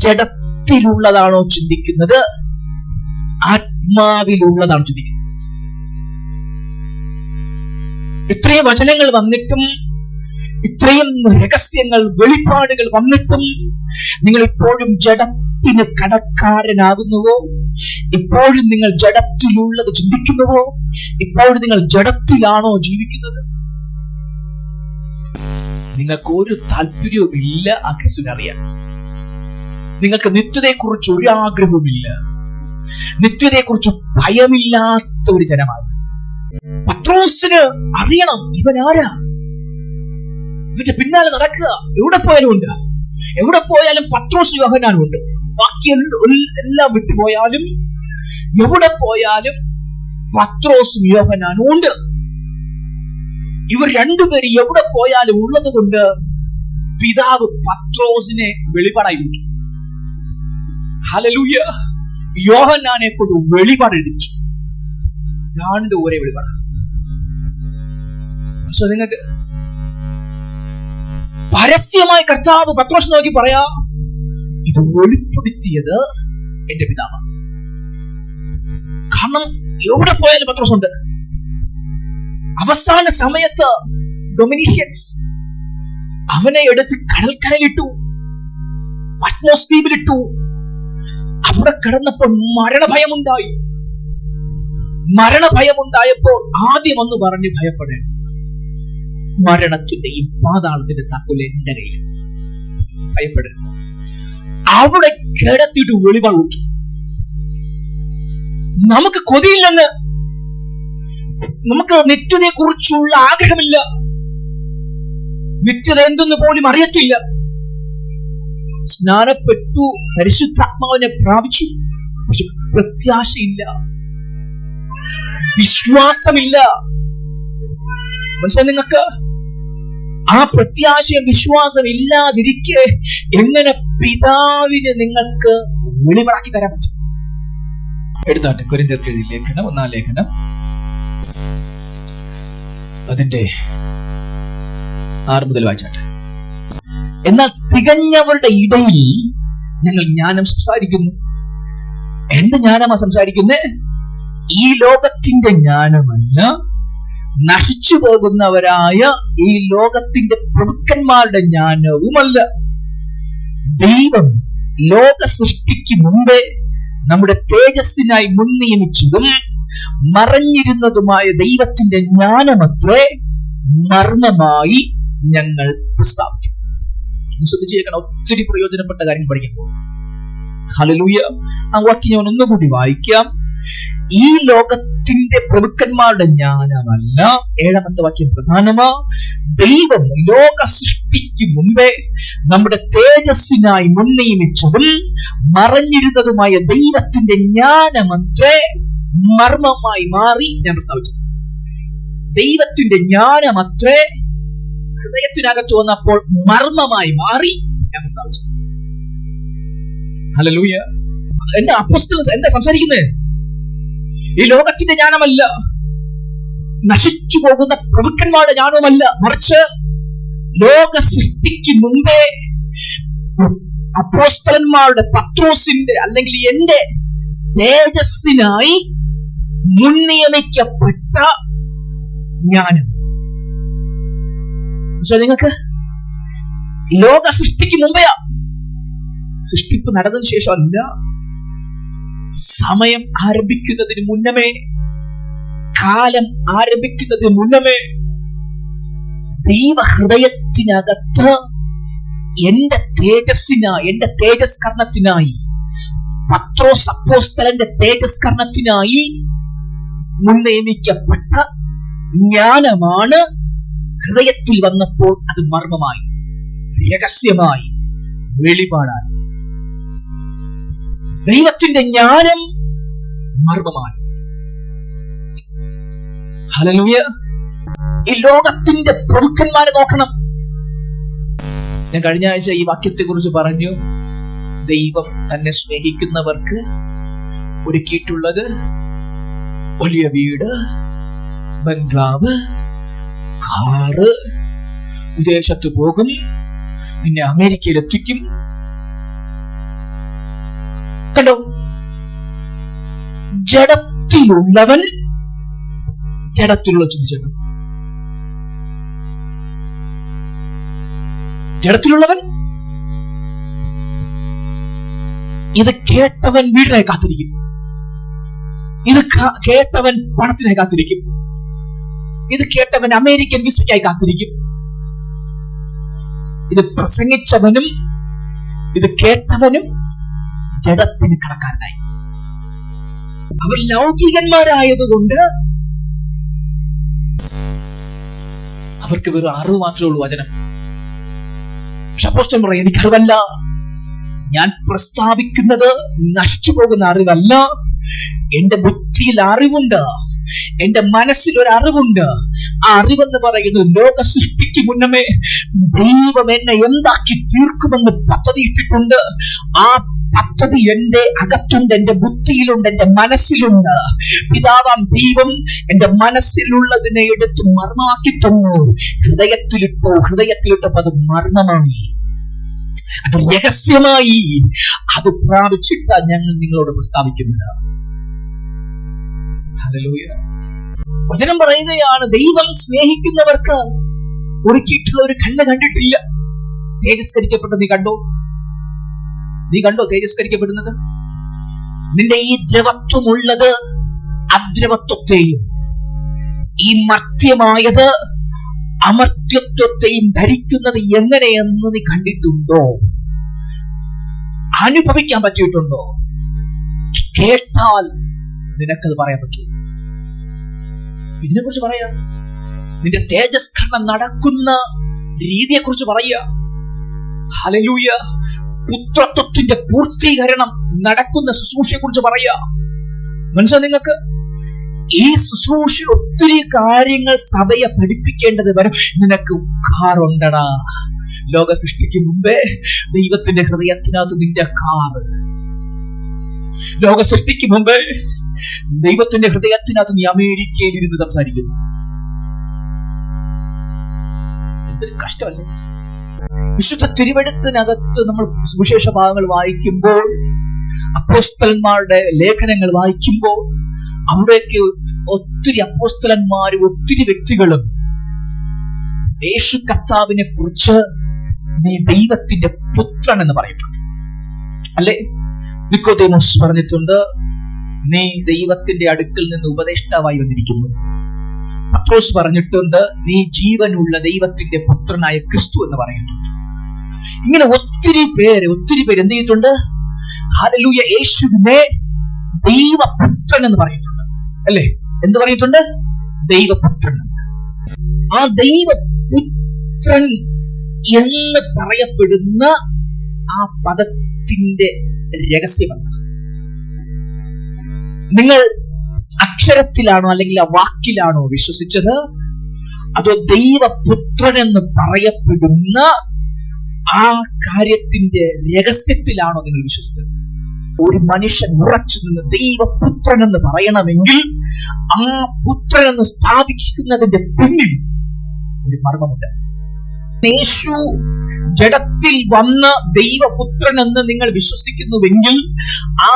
Speaker 1: ജഡത്തിലുള്ളതാണോ ചിന്തിക്കുന്നത്, ആത്മാവിലുള്ളതാണോ ചിന്തിക്കുന്നത്? ഇത്രയും വചനങ്ങൾ വന്നിട്ടും, ഇത്രയും രഹസ്യങ്ങൾ, വെളിപ്പാടുകൾ വന്നിട്ടും നിങ്ങൾ ഇപ്പോഴും ജഡത്തിന് കടക്കാരനാകുന്നുവോ? ഇപ്പോഴും നിങ്ങൾ ജഡത്തിലുള്ളത് ചിന്തിക്കുന്നുവോ? ഇപ്പോഴും നിങ്ങൾ ജഡത്തിലാണോ ജീവിക്കുന്നത്? നിങ്ങൾക്ക് ഒരു താല്പര്യവുമില്ല ആ ക്രിസ്തുവിനറിയാൻ. നിങ്ങൾക്ക് നിത്യതയെക്കുറിച്ച് ഒരു ആഗ്രഹവുമില്ല. നിത്യതയെക്കുറിച്ച് ഭയമില്ലാത്ത ഒരു ജനമാണ്. പത്രോസിന് അറിയണം ഇവൻ ആരാ. ഇവന്റെ പിന്നാലെ നടക്കുക. എവിടെ പോയാലും ഉണ്ട്. എവിടെ പോയാലും പത്രോസ് യോഹന്നാനും ഉണ്ട്. ബാക്കി എല്ലാം വിട്ടുപോയാലും എവിടെ പോയാലും പത്രോസും യോഹന്നാനും ഉണ്ട്. ഇവർ രണ്ടുപേരും എവിടെ പോയാലും ഉള്ളത് കൊണ്ട് പിതാവ് പത്രോസിനെ വെളിപാടായി വിട്ടു. ഹല്ലേലൂയ. യോഹന്നാനെ കൊണ്ട് വെളിപാട് എഴുതിച്ചു. രണ്ടും ഒരേ വെളിപാടാണ്. പക്ഷെ നിങ്ങൾക്ക് പരസ്യമായി കർത്താവ് പത്രോസ് നോക്കി പറയാ, ഇത് വെളിപ്പെടുത്തിയത് എന്റെ പിതാവ്. കാരണം എവിടെ പോയാലും പത്രോസ് ഉണ്ട്. അവസാന സമയത്ത് ഡൊമിനീഷ്യൻസ് അവനെ എടുത്ത് കടൽക്കരയിലിട്ടു, പത്മോസ് ദ്വീപിലിട്ടു. അവിടെ കിടന്നപ്പോൾ മരണഭയമുണ്ടായി. മരണഭയമുണ്ടായപ്പോൾ ആദ്യം ഒന്ന് പറഞ്ഞ് ഭയപ്പെടേണ്ട, മരണത്തിന്റെയും പാതാളത്തിന്റെ താക്കോൽ എന്റെ കയ്യിൽ, ഭയപ്പെടരുത്. അവിടെ കിടത്തിയിട്ട് വെളിപാട് കൊടുത്തു. നമുക്ക് കൊതിയില്ലെന്ന്, നമുക്ക് നിത്യതയെ കുറിച്ചുള്ള ആഗ്രഹമില്ല, നിത്യത എന്തെന്ന് പോലും അറിയത്തില്ല. സ്നാനപ്പെട്ടു, പരിശുദ്ധാത്മാവിനെ പ്രാപിച്ചു, പക്ഷെ പ്രത്യാശയില്ല, വിശ്വാസമില്ല. പക്ഷെ നിങ്ങൾക്ക് ആ പ്രത്യാശയും വിശ്വാസം ഇല്ലാതിരിക്കെ എങ്ങനെ പിതാവിനെ നിങ്ങൾക്ക് വെളിവാക്കി തരാൻ പറ്റും? എടുത്താട്ടെ കൊരിന്ത്യർക്ക് എഴുതിയ ലേഖനം, 1-ാം ലേഖനം, അതിന്റെ 6 മുതൽ വായിച്ചാട്ടെ. എന്നാൽ തികഞ്ഞവരുടെ ഇടയിൽ ഞങ്ങൾ ജ്ഞാനം സംസാരിക്കുന്നു. എന്ത് ജ്ഞാനമാ സംസാരിക്കുന്നേ? ഈ ലോകത്തിന്റെ ജ്ഞാനമല്ല, നശിച്ചു പോകുന്നവരായ ഈ ലോകത്തിന്റെ പ്രഭുക്കന്മാരുടെ ജ്ഞാനവുമല്ല. ദൈവം ലോക സൃഷ്ടിക്ക് മുമ്പേ നമ്മുടെ തേജസ്സിനായി മുൻനിയമിച്ചതും മറഞ്ഞിരുന്നതുമായ ദൈവത്തിന്റെ ജ്ഞാനമത്രേ മർമ്മമായി ഞങ്ങൾ പ്രസ്താവിക്കും. ശ്രദ്ധിച്ചേക്കണം, ഒത്തിരി പ്രയോജനപ്പെട്ട കാര്യം പഠിക്കുമ്പോൾ. ഹല്ലേലൂയ. ആ വാക്യം ഞാൻ ഒന്നുകൂടി വായിക്കാം. ഈ ലോകത്തിന്റെ പ്രഭുക്കന്മാരുടെ ജ്ഞാനമല്ല, 7-ാമത്തെ വാക്യം പ്രധാനമാ. ദൈവം ലോക സൃഷ്ടിക്ക് മുമ്പേ നമ്മുടെ തേജസ്സിനായി മുൻനിയമിച്ചതും മറഞ്ഞിരുന്നതുമായ ദൈവത്തിന്റെ ജ്ഞാനമത്രേ മർമ്മമായി മാറി ഞാൻ പ്രസ്താവിച്ചു. ദൈവത്തിന്റെ ജ്ഞാനമത്രേ ഹൃദയത്തിനകത്ത് വന്നപ്പോൾ മർമ്മമായി മാറി ഞാൻ പ്രസ്താവിച്ചു. ഹല്ലേലൂയ. എന്താ അപ്പോസ്തലൻ എന്താ സംസാരിക്കുന്നത്? ഈ ലോകത്തിന്റെ ജ്ഞാനമല്ല, നശിച്ചു പോകുന്ന പ്രഭുക്കന്മാരുടെ ജ്ഞാനവുമല്ല, മറിച്ച് ലോക സൃഷ്ടിക്ക് മുമ്പേ അപ്പോസ്തലന്മാരുടെ, പത്രോസിന്റെ അല്ലെങ്കിൽ എന്റെ തേജസ്സിനായി മുൻനിയമിക്കപ്പെട്ട ജ്ഞാനം. നിങ്ങൾക്ക് ലോക സൃഷ്ടിക്ക് മുമ്പെയാ, സൃഷ്ടിപ്പ് നടന്നതിന് ശേഷം അല്ല, സമയം ആരംഭിക്കുന്നതിന് മുന്നമേ, കാലം ആരംഭിക്കുന്നതിന് മുന്നമേ ദൈവഹൃദയത്തിനകത്ത് എന്റെ തേജസ്സിനായി, എന്റെ തേജസ്കരണത്തിനായി, പത്രോസ് അപ്പോസ്തലന്റെ തേജസ്കരണത്തിനായി മുൻനിയമിക്കപ്പെട്ട ജ്ഞാനമാണ് ഹൃദയത്തിൽ വന്നപ്പോൾ അത് മർമ്മമായി, രഹസ്യമായി, വെളിപാടായി. ദൈവത്തിന്റെ ജ്ഞാനം മർമ്മമായി. ഹല്ലേലൂയ. ഈ ലോകത്തിന്റെ പ്രഭുക്കന്മാരെ നോക്കണം. ഞാൻ കഴിഞ്ഞ ആഴ്ച ഈ വാക്യത്തെ കുറിച്ച് പറഞ്ഞു. ദൈവം തന്നെ സ്നേഹിക്കുന്നവർക്ക് ഒരുക്കിയിട്ടുള്ളത് വലിയ വീട്, ബംഗ്ലാവ്, കാറ്, വിദേശത്ത് പോകും, പിന്നെ അമേരിക്കയിൽ എത്തിക്കും. കണ്ടോ? ജഡത്തിലുള്ളവൻ ജഡത്തിലുള്ള ചിന്തിച്ചു. ജഡത്തിലുള്ളവൻ ഇത് കേട്ടവൻ വീടിനായി കാത്തിരിക്കും, ഇത് കേട്ടവൻ പണത്തിനായി കാത്തിരിക്കും, ഇത് കേട്ടവൻ അമേരിക്കൻ വിസയ്ക്കായി കാത്തിരിക്കും. ഇത് പ്രസംഗിച്ചവനും ഇത് കേട്ടവനും ജഡത്തിന് കടക്കാരനായി. അവർ ലൗകികന്മാരായതുകൊണ്ട് അവർക്ക് വെറും അറിവ് മാത്രമേ ഉള്ളൂ, വചനം. അപ്പോസ്തലൻ പറയും, എനിക്കറിവല്ല, ഞാൻ പ്രസ്താവിക്കുന്നത് നശിച്ചു പോകുന്ന അറിവല്ല, എന്റെ ബുദ്ധിയിൽ അറിവുണ്ട്, എന്റെ മനസ്സിൽ ഒരു അറിവുണ്ട്. ആ അറിവെന്ന് പറയുന്നത് ലോക സൃഷ്ടിക്ക് മുന്നമേ ദൈവം എന്നെ എന്താക്കി തീർക്കുമെന്ന് പദ്ധതി ഇട്ടിട്ടുണ്ട്. ആ പദ്ധതി എന്റെ അകത്തുണ്ട്, എന്റെ ബുദ്ധിയിലുണ്ട്, എന്റെ മനസ്സിലുണ്ട്. പിതാവാം ദൈവം എന്റെ മനസ്സിലുള്ളതിനെ എടുത്ത് മർമ്മമാക്കി തന്നു, ഹൃദയത്തിലിട്ടു. ഹൃദയത്തിലിട്ടപ്പോ അത് മർമ്മമായി. അത് രഹസ്യമായി അത് പ്രാപിച്ചിട്ട് ഞങ്ങൾ നിങ്ങളോട് പ്രസ്താവിക്കുന്നില്ല. ഹല്ലേലൂയ. വചനം പറയുകയാണ്, ദൈവം സ്നേഹിക്കുന്നവർക്ക് ഒരുക്കിയിട്ടുള്ള ഒരു കണ്ണ് കണ്ടിട്ടില്ല. തേജസ്കരിക്കപ്പെട്ട നീ കണ്ടോ? തേജസ്കരിക്കപ്പെടുന്നത്? നിന്റെ ഈ ദ്രവത്വമുള്ളത് അദ്രവത്വത്തെയും ഈ മർത്യമായത് അമർത്യത്വത്തെയും ധരിക്കുന്നത് എങ്ങനെയെന്ന് നീ കണ്ടിട്ടുണ്ടോ? അനുഭവിക്കാൻ പറ്റിയിട്ടുണ്ടോ? കേട്ടാൽ നിനക്കത് പറയാൻ പറ്റൂ. ഇതിനെ കുറിച്ച് പറയാ, നിന്റെ തേജസ്കരണം നടക്കുന്ന രീതിയെ കുറിച്ച് പറയുക. ഹല്ലേലൂയ. പുത്രത്വത്തിന്റെ പൂർത്തീകരണം നടക്കുന്ന ശുശ്രൂഷയെ കുറിച്ച് പറയാ. മനസ്സിലാ നിങ്ങൾക്ക്? ഈ ശുശ്രൂഷ ഒത്തിരി കാര്യങ്ങൾ സഭയെ പഠിപ്പിക്കേണ്ടത് വരും. നിനക്ക് കാറുണ്ടടാ. ലോക സൃഷ്ടിക്ക് മുമ്പേ ദൈവത്തിന്റെ ഹൃദയത്തിനകത്ത് നിന്റെ കാറ്. ലോക സൃഷ്ടിക്ക് മുമ്പേ ദൈവത്തിന്റെ ഹൃദയത്തിനകത്ത് നീ അമേരിക്കയിൽ ഇരുന്ന് സംസാരിക്കുന്നു. എന്തൊരു കഷ്ടമല്ലേ? വിശുദ്ധ തിരുവെഴുത്തിനകത്ത് നമ്മൾ സുവിശേഷ ഭാഗങ്ങൾ വായിക്കുമ്പോൾ, അപ്പോസ്തലന്മാരുടെ ലേഖനങ്ങൾ വായിക്കുമ്പോൾ, അവിടേക്ക് ഒത്തിരി അപ്പോസ്തലന്മാരും ഒത്തിരി വ്യക്തികളും യേശു കർത്താവിനെ കുറിച്ച് നീ ദൈവത്തിന്റെ പുത്രൻ എന്ന് പറഞ്ഞിട്ടുണ്ട്. അല്ലെ? നിക്കോദേമോസ് പറഞ്ഞിട്ടുണ്ട്, നീ ദൈവത്തിന്റെ അടുക്കൽ നിന്ന് ഉപദേഷ്ടാവായി വന്നിരിക്കുന്നു. പത്രോസ് പറഞ്ഞിട്ടുണ്ട്, നീ ജീവനുള്ള ദൈവത്തിന്റെ പുത്രനായ ക്രിസ്തു എന്ന് പറഞ്ഞിട്ടുണ്ട്. ഇങ്ങനെ ഒത്തിരി പേര് എന്ത് ചെയ്തിട്ടുണ്ട്? ഹല്ലേലൂയ, യേശുവിനെ ദൈവപുത്രൻ എന്ന് പറഞ്ഞിട്ടുണ്ട്. അല്ലേ? എന്ത് പറഞ്ഞിട്ടുണ്ട്? ദൈവപുത്രൻ. ആ ദൈവപുത്രൻ എന്ന് പറയപ്പെടുന്ന ആ പദത്തിന്റെ രഹസ്യമെന്താ? നിങ്ങൾ അക്ഷരത്തിലാണോ അല്ലെങ്കിൽ ആ വാക്കിലാണോ വിശ്വസിച്ചത്? അതോ ദൈവപുത്രൻ എന്ന് പറയപ്പെടുന്ന ആ കാര്യത്തിന്റെ രഹസ്യത്തിലാണോ നിങ്ങൾ വിശ്വസിച്ചത്? ഒരു മനുഷ്യൻ ഉറച്ചു നിന്ന് ദൈവപുത്രൻ എന്ന് പറയണമെങ്കിൽ ആ പുത്രൻ എന്ന് സ്ഥാപിക്കുന്നതിന്റെ പിന്നിൽ ഒരു മർമ്മമുണ്ട്. യേശു ജഡത്തിൽ വന്ന ദൈവപുത്രൻ എന്ന് നിങ്ങൾ വിശ്വസിക്കുന്നുവെങ്കിൽ ആ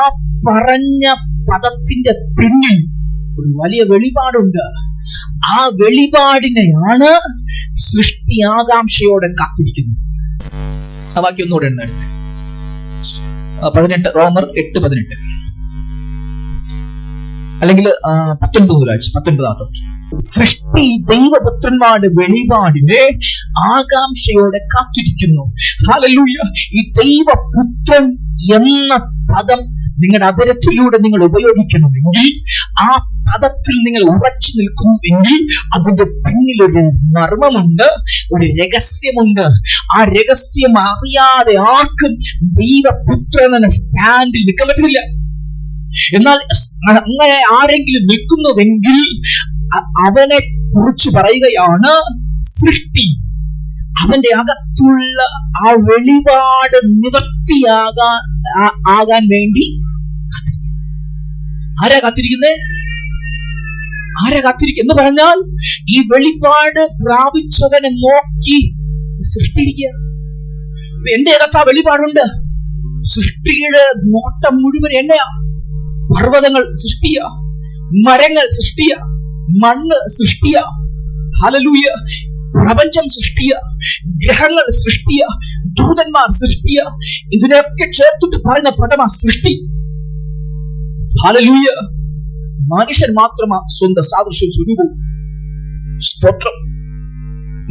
Speaker 1: പറഞ്ഞ പദത്തിന്റെ പിന്നിൽ ഒരു വലിയ വെളിപാടുണ്ട്. ആ വെളിപാടിനെയാണ് സൃഷ്ടി ആകാംക്ഷയോടെ കാത്തിരിക്കുന്നത്. ആ വാക്യം ഒന്നുകൂടെ എഴുന്നേറ്റ് 18 റോമർ 8:18 അല്ലെങ്കിൽ 19 സൃഷ്ടി ദൈവപുത്രന്മാരുടെ വെളിപാടിനെ ആകാംക്ഷയോടെ കാത്തിരിക്കുന്നു. ഹല്ലേലൂയ. ഈ ദൈവപുത്രൻ എന്ന പദം നിങ്ങളുടെ അതരത്തിലൂടെ നിങ്ങൾ ഉപയോഗിക്കണമെങ്കിൽ, ആ പദത്തിൽ നിങ്ങൾ ഉറച്ചു നിൽക്കുന്നുവെങ്കിൽ അതിന്റെ പിന്നിലൊരു മർമ്മമുണ്ട്, ഒരു രഹസ്യമുണ്ട്. ആ രഹസ്യം അറിയാതെ ആർക്കും ദൈവപുത്രൻ എന്ന സ്റ്റാൻഡിൽ നിൽക്കാൻ പറ്റില്ല. എന്നാൽ അങ്ങനെ ആരെങ്കിലും നിൽക്കുന്നുവെങ്കിൽ അവനെ കുറിച്ച് പറയുകയാണ് സൃഷ്ടി അവന്റെ അകത്തുള്ള ആ വെളിപാട് നിവൃത്തിയാകാൻ വേണ്ടി ആരാ കാത്തിരിക്കുന്നത്? എന്ന് പറഞ്ഞാൽ ഈ വെളിപാട് പ്രാപിച്ചവനെ നോക്കി സൃഷ്ടിക്കുക. എന്റെ അകത്ത് ആ വെളിപാടുണ്ട്. സൃഷ്ടിയുടെ നോട്ടം മുഴുവൻ എന്നെയാ. പർവ്വതങ്ങൾ സൃഷ്ടിയ, മരങ്ങൾ സൃഷ്ടിയ, മണ്ണ് സൃഷ്ടിയ, ഹല്ലേലൂയ, പ്രപഞ്ചം സൃഷ്ടിയ, ഗ്രഹങ്ങൾ സൃഷ്ടിയ, ദൂതന്മാർ സൃഷ്ടിയ, ഇതിനൊക്കെ ചേർത്തിട്ട് പറയുന്ന പദമാ സൃഷ്ടി. ഹല്ലേലൂയ. മനുഷ്യൻ മാത്രമാ സ്വന്തം സാദൃശ്യം സ്വരൂപവും. സ്തോത്രം.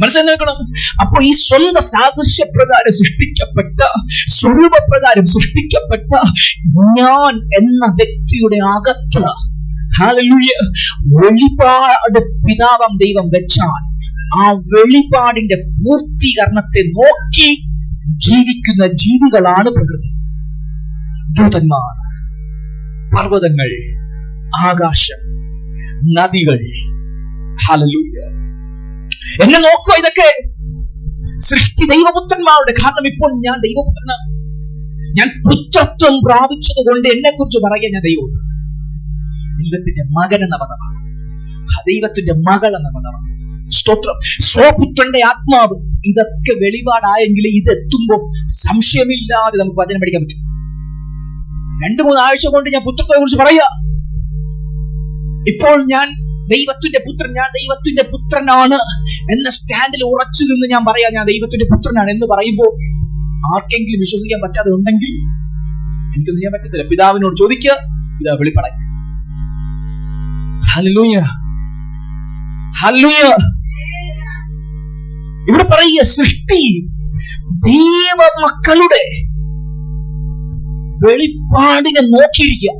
Speaker 1: മനസ്സിലാക്കണം. അപ്പൊ ഈ സ്വന്തം സാദൃശ്യപ്രകാരം സൃഷ്ടിക്കപ്പെട്ട, സ്വരൂപപ്രകാരം സൃഷ്ടിക്കപ്പെട്ട ഞാൻ എന്ന വ്യക്തിയുടെ അകത്ത് ഹല്ലേലൂയ വെളിപാട് പിതാവാം ദൈവം വെച്ചാൽ ആ വെളിപാടിന്റെ പൂർത്തീകരണത്തെ നോക്കി ജീവിക്കുന്ന ജീവികളാണ് പ്രകൃതി. ദൂതന്മാർ, പർവ്വതങ്ങൾ, ആകാശം, നദികൾ. ഹല്ലേലൂയ. എന്നെ നോക്കുക. ഇതൊക്കെ സൃഷ്ടി ദൈവപുത്രന്മാരുടെ. കാരണം ഇപ്പോൾ ഞാൻ ദൈവപുത്രനാണ്. ഞാൻ പുത്രത്വം പ്രാപിച്ചത് കൊണ്ട് എന്നെ കുറിച്ച് പറയാൻ ഞാൻ ദൈവപുത്രൻ. ദൈവത്തിന്റെ മകൻ എന്ന പദമാണ്, ദൈവത്തിന്റെ മകൾ എന്ന പദമാണ്. സ്തോത്രം. സ്വപുത്രന്റെ ആത്മാവ് ഇതൊക്കെ വെളിപാടായെങ്കിൽ ഇതെത്തുമ്പോ സംശയമില്ലാതെ നമുക്ക് വചനം പഠിക്കാൻ പറ്റും. 2-3 ആഴ്ച കൊണ്ട് ഞാൻ പുത്രത്തെ കുറിച്ച് പറയാ. ഇപ്പോൾ ഞാൻ ദൈവത്തിന്റെ പുത്രൻ, ഞാൻ ദൈവത്തിന്റെ പുത്രനാണ് എന്ന സ്റ്റാൻഡിൽ ഉറച്ചു നിന്ന് ഞാൻ പറയാം ഞാൻ ദൈവത്തിന്റെ പുത്രനാണ് എന്ന് പറയുമ്പോൾ ആർക്കെങ്കിലും വിശ്വസിക്കാൻ പറ്റാതെ ഉണ്ടെങ്കിൽ എനിക്കൊന്നും ചെയ്യാൻ പറ്റത്തില്ല. പിതാവിനോട് ചോദിക്കുക, പിതാവ് വെളിപ്പെടാൻ. Hallelujah, hallelujah. ഇവിടെ പറയുക, സൃഷ്ടി ദൈവ മക്കളുടെ വെളിപ്പാടിനെ നോക്കിയിരിക്കുക.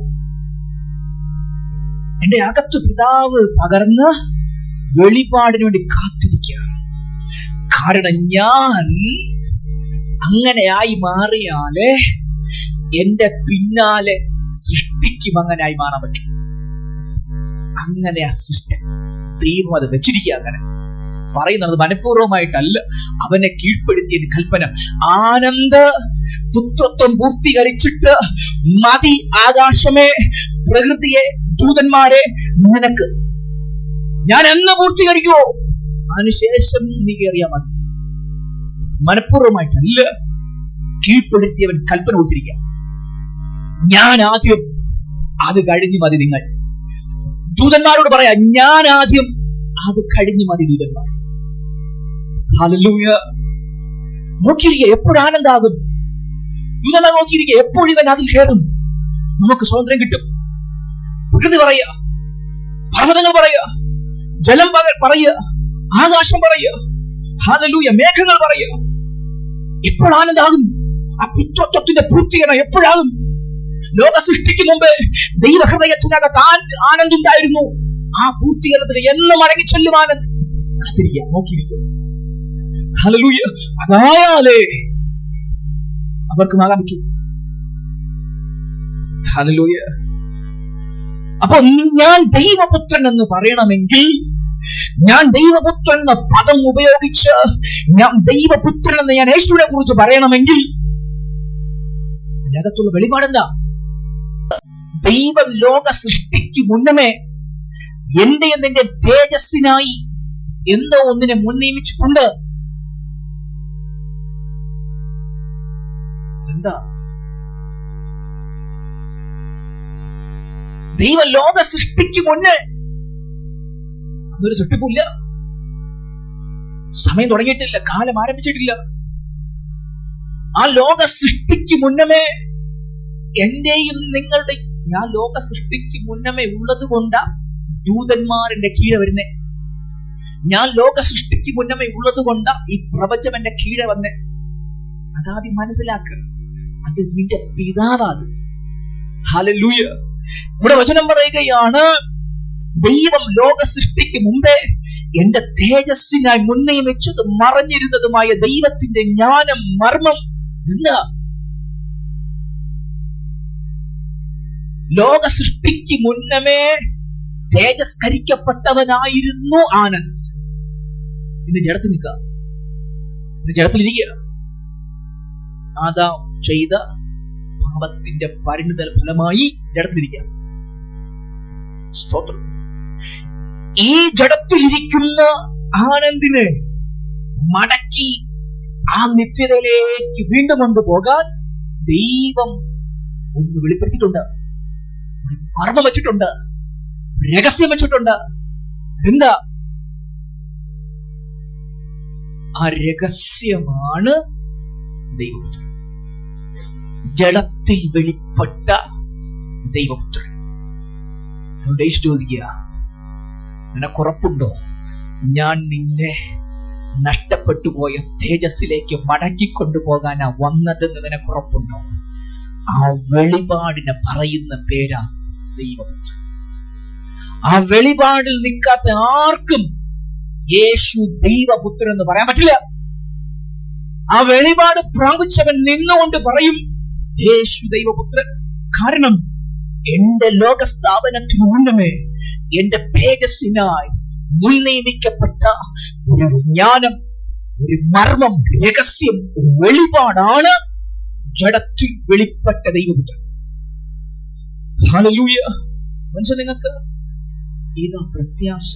Speaker 1: എന്റെ അകത്ത് പിതാവ് പകർന്ന് വെളിപ്പാടിന് വേണ്ടി കാത്തിരിക്കുക. കാരണം ഞാൻ അങ്ങനെയായി മാറിയാലേ എന്റെ പിന്നാലെ സൃഷ്ടിക്കും അങ്ങനെയായി മാറാൻ പറ്റും. അങ്ങനെ ആ സിസ്റ്റം ദൈവം അത് വെച്ചിരിക്കുക. അങ്ങനെ പറയുന്നത് മനഃപൂർവ്വമായിട്ടല്ല, അവനെ കീഴ്പ്പെടുത്തിയ കൽപ്പന. ആനന്ദ പുത്രത്വം പൂർത്തീകരിച്ചിട്ട് മതി ആകാശമേ, പ്രകൃതിയെ, ദൂതന്മാരെ, നിനക്ക് ഞാൻ എന്ന് പൂർത്തീകരിക്കുവോ അതിനുശേഷം നീ കയറിയാ മതി. മനഃപൂർവ്വമായിട്ടല്ല, കീഴ്പ്പെടുത്തിയവൻ കൽപ്പന കൊടുത്തിരിക്കുക. ഞാൻ ആദ്യം, അത് കഴിഞ്ഞു മതി നിങ്ങൾ. ദൂതന്മാരോട് പറയാ, ഞാൻ ആദ്യം, അത് കഴിഞ്ഞു മതി ദൂതന്മാർ. ഹല്ലേലൂയ. നോക്കിയിരിക്കുക, എപ്പോഴാനന്ദാകും. ദൂതന്മാർ നോക്കിയിരിക്കുക, എപ്പോഴും ഇവൻ അതിൽ കയറും, നമുക്ക് സ്വാതന്ത്ര്യം കിട്ടും. പ്രകൃതി പറയുക, പർവ്വതങ്ങൾ പറയുക, ജലം പറയുക, ആകാശം പറയുക, ഹല്ലേലൂയ, മേഘങ്ങൾ പറയുക. എപ്പോൾ ആനന്ദാകും? ആ പുത്രത്വത്തിന്റെ പൂർത്തീകരണം എപ്പോഴാകും? ലോക സൃഷ്ടിക്ക് മുമ്പ് ദൈവഹൃദയത്തിനകത്ത് ആനന്ദുണ്ടായിരുന്നു. ആ പൂർത്തീകരണത്തിന് എന്ന് മടങ്ങി ചെല്ലും ആനന്ദ്. കാത്തിരിക്കുക, നോക്കിയിരിക്കുക. ഹല്ലേലൂയ. അതായാലേ അവർക്ക് ആകാൻ പറ്റൂ. ഹല്ലേലൂയ. അപ്പൊ ഞാൻ ദൈവപുത്രൻ എന്ന് പറയണമെങ്കിൽ, ഞാൻ ദൈവപുത്രൻ എന്ന പദം ഉപയോഗിച്ച് ഞാൻ ദൈവപുത്രൻ എന്ന് ഞാൻ യേശുവിനെ കുറിച്ച് പറയണമെങ്കിൽ അതിനകത്തുള്ള വെളിപാടെന്താ? ദൈവം ലോക സൃഷ്ടിക്ക് മുന്നമേ എന്റെ നിന്റെ തേജസ്സിനായി എന്തോ ഒന്നിനെ മുൻനിയമിച്ചിട്ടുണ്ട്. എന്താ? ദൈവം ലോക സൃഷ്ടിക്ക് മുന്നേ, അതൊരു സൃഷ്ടിപ്പില്ല, സമയം തുടങ്ങിയിട്ടില്ല, കാലം ആരംഭിച്ചിട്ടില്ല. ആ ലോക സൃഷ്ടിക്ക് മുന്നമേ എന്റെയും നിങ്ങളുടെ, ഞാൻ ലോക സൃഷ്ടിക്ക് മുന്നമേ ഉള്ളത് കൊണ്ടാ ദൂതന്മാരെന്റെ കീഴെ വരുന്നേ. ഞാൻ ലോക സൃഷ്ടിക്ക് മുന്നമേ ഉള്ളത് കൊണ്ടാ ഈ പ്രപഞ്ചം എന്റെ കീഴെ വന്നേ. അതാദ്യം മനസ്സിലാക്കുക, അത് നിന്റെ പിതാവാണ്. ഹല്ലേലൂയ. ഇവിടെ വചനം പറയുകയാണ്, ദൈവം ലോക സൃഷ്ടിക്ക് മുമ്പേ എന്റെ തേജസ്സിനായി മുൻനിയമിച്ചതും മറഞ്ഞിരുന്നതുമായ ദൈവത്തിന്റെ ജ്ഞാനം, മർമ്മം എന്താ? ലോക സൃഷ്ടിക്ക് മുന്നമേ തേജസ്കരിക്കപ്പെട്ടവനായിരുന്നു ആനന്ദ്. ഇന്ന് ജഡത്തിൽ നിൽക്കുക, ഇന്ന് ജഡത്തിലിരിക്കുക. ആദാം ചെയ്ത പാപത്തിന്റെ പരിണിത ഫലമായി ജഡത്തിലിരിക്കുക. സ്തോത്രം. ഈ ജഡത്തിലിരിക്കുന്ന ആനന്ദിനെ മടക്കി ആ നിത്യതയിലേക്ക് വീണ്ടും കൊണ്ടുപോകാൻ ദൈവം ഒന്ന് വെളിപ്പെടുത്തിയിട്ടുണ്ട്, മർമ്മം വെച്ചിട്ടുണ്ട്, രഹസ്യം വെച്ചിട്ടുണ്ട്. എന്താ ആ രഹസ്യമാണ്? ദൈവപുത്രൻ, ജഡത്തിൽ വെളിപ്പെട്ട ദൈവപുത്രൻ. ചോദിക്കുക, നിനക്കുറപ്പുണ്ടോ ഞാൻ നിന്നെ നഷ്ടപ്പെട്ടു പോയ തേജസ്സിലേക്ക് മടക്കിക്കൊണ്ടുപോകാനാ വന്നതെന്ന് നിനക്കുറപ്പുണ്ടോ? ആ വെളിപാടിനെ പറയുന്ന പേരാ ദൈവപുത്രൻ. ആ വെളിപാടിൽ നിൽക്കാത്ത ആർക്കും യേശു ദൈവപുത്രൻ എന്ന് പറയാൻ പറ്റില്ല. ആ വെളിപാട് പ്രാപിച്ചവൻ നിന്നുകൊണ്ട് പറയും യേശു ദൈവപുത്രൻ. കാരണം എന്റെ ലോകസ്ഥാപനത്തിന് മുന്നമേ എന്റെ തേജസ്സിനായി മുൻനിയമിക്കപ്പെട്ട ഒരു ജ്ഞാനം, ഒരു മർമ്മം, രഹസ്യം, ഒരു വെളിപാടാണ് ജഡത്തിൽ വെളിപ്പെട്ട ദൈവപുത്രൻ. ഹല്ലേലൂയ. മനസ്സിൽ നിങ്ങൾക്ക് ഇതാ പ്രത്യാശ.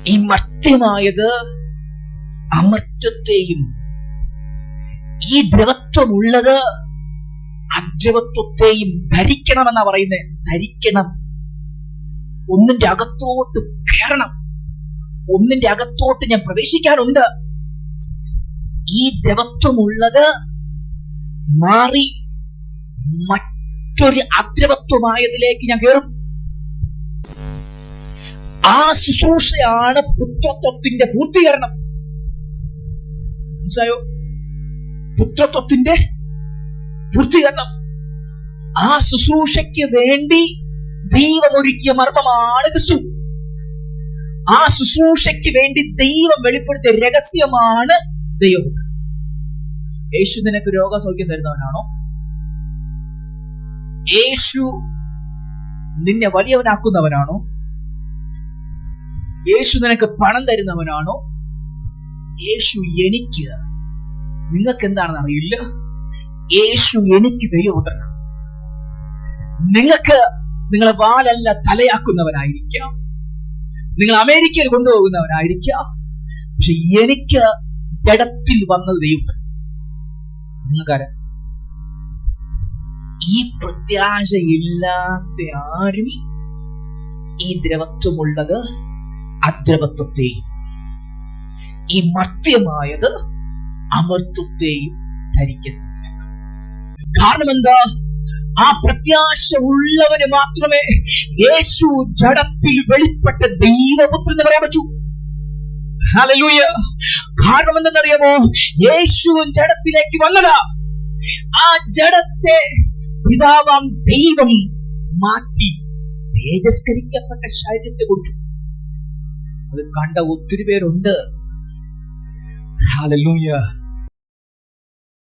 Speaker 1: ഈ മധ്യമായത് അമർത്യത്തെയും, ഈ ദ്രവത്വമുള്ളത് അദ്രവത്വത്തെയും ധരിക്കണമെന്നാ പറയുന്നത്. ധരിക്കണം. ഒന്നിന്റെ അകത്തോട്ട് കയറണം. ഒന്നിന്റെ അകത്തോട്ട് ഞാൻ പ്രവേശിക്കാനുണ്ട്. ഈ ദ്രവത്വമുള്ളത് മാറി മറ്റൊരു അദ്രവത്വമായതിലേക്ക് ഞാൻ കയറും. ആ ശുശ്രൂഷയാണ് പുത്രത്വത്തിന്റെ പൂർത്തീകരണം. മനസ്സിലായോ? പുത്രത്വത്തിന്റെ പൂർത്തീകരണം. ആ ശുശ്രൂഷയ്ക്ക് വേണ്ടി ദൈവം ഒരുക്കിയ മർമ്മമാണ് ക്രിസ്തു. ആ ശുശ്രൂഷയ്ക്ക് വേണ്ടി ദൈവം വെളിപ്പെടുത്തിയ രഹസ്യമാണ് ദൈവപുത്രൻ. യേശു നിനക്ക് രോഗസൗഖ്യം തരുന്നവനാണോ? യേശു നിന്നെ വലിയവനാക്കുന്നവനാണോ? യേശു നിനക്ക് പണം തരുന്നവനാണോ? യേശു എനിക്ക്, നിങ്ങൾക്ക് എന്താണെന്ന് അറിയില്ല, യേശു എനിക്ക് ദൈവപുത്രനാണ്. നിങ്ങൾക്ക് നിങ്ങളെ വാലല്ല തലയാക്കുന്നവനായിരിക്കാം, നിങ്ങൾ അമേരിക്കയിൽ കൊണ്ടുപോകുന്നവനായിരിക്കാം, പക്ഷെ എനിക്ക് ജഡത്തിൽ വന്നത് ദൈവപുത്രൻ. നിങ്ങൾക്കാരാ? ഈ പ്രത്യാശയില്ലാത്ത ആരും ഈ ദ്രവത്വമുള്ളത് അദ്രവത്വത്തെയും ഈ മർത്യമായത് അമർത്യത്തെയും ധരിക്കത്തില്ല. കാരണം എന്താ? ആ പ്രത്യാശ ഉള്ളവന് മാത്രമേ യേശു ജഡത്തിൽ വെളിപ്പെട്ട ദൈവപുത്രൻ എന്ന് പറയാൻ പറ്റൂ. ഹല്ലേലൂയ. കാരണം എന്തെന്നറിയാമോ? യേശു ജഡത്തിലേക്ക് വന്നതാ. ആ ജഡത്തെ പിതാവാം ദൈവം മാറ്റി തേജസ്കരിക്കപ്പെട്ട ശരീരത്തെ കൊടുത്തു. അത് കണ്ട ഒത്തിരി പേരുണ്ട്. ഹല്ലേലൂയ.